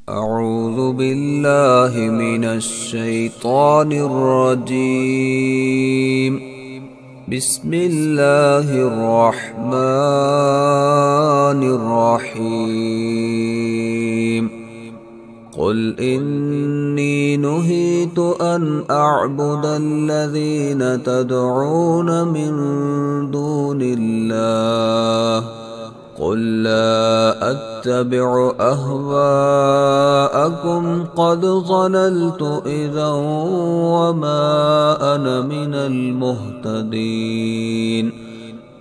أعوذ بالله من الشيطان الرجيم. بسم الله الرحمن الرحيم. قل إني نهيت أن أعبد الذين تدعون من دون الله. قل لا أتبع أهواءكم قد ضللت إذا وما أنا من المهتدين.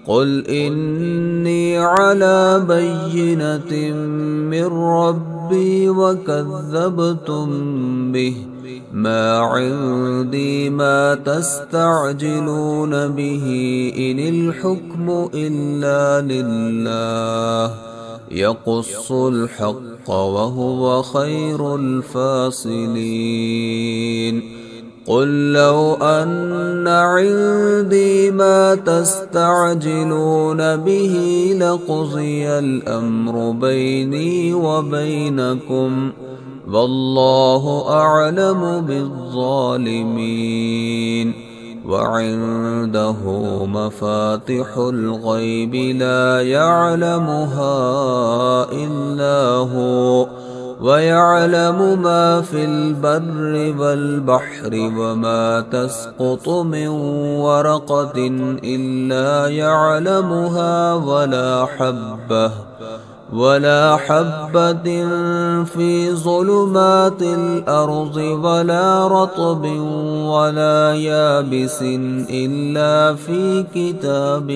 قل إني على بينة من ربي وكذبتم به، ما عندي ما تستعجلون به، إن الحكم إلا لله يقص الحق وهو خير الفاصلين. قل لو أن عندي ما تستعجلون به لقضي الأمر بيني وبينكم، والله أعلم بالظالمين. وعنده مفاتح الغيب لا يعلمها إلا هو، ويعلم ما في البر والبحر، وما تسقط من ورقة إلا يعلمها، ولا حبة في ظلمات الأرض، ولا رطب ولا يابس إلا في كتاب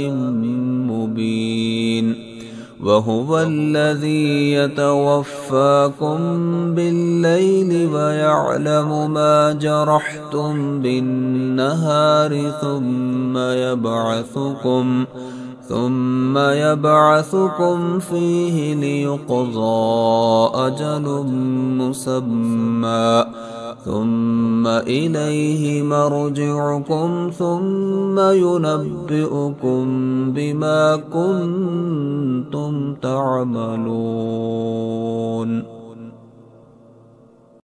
مبين. وهو الذي يتوفاكم بالليل ويعلم ما جرحتم بالنهار، ثم يبعثكم فيه ليقضى أجل مسمى، ثم إليه مرجعكم، ثم ينبئكم بما كنتم تعملون.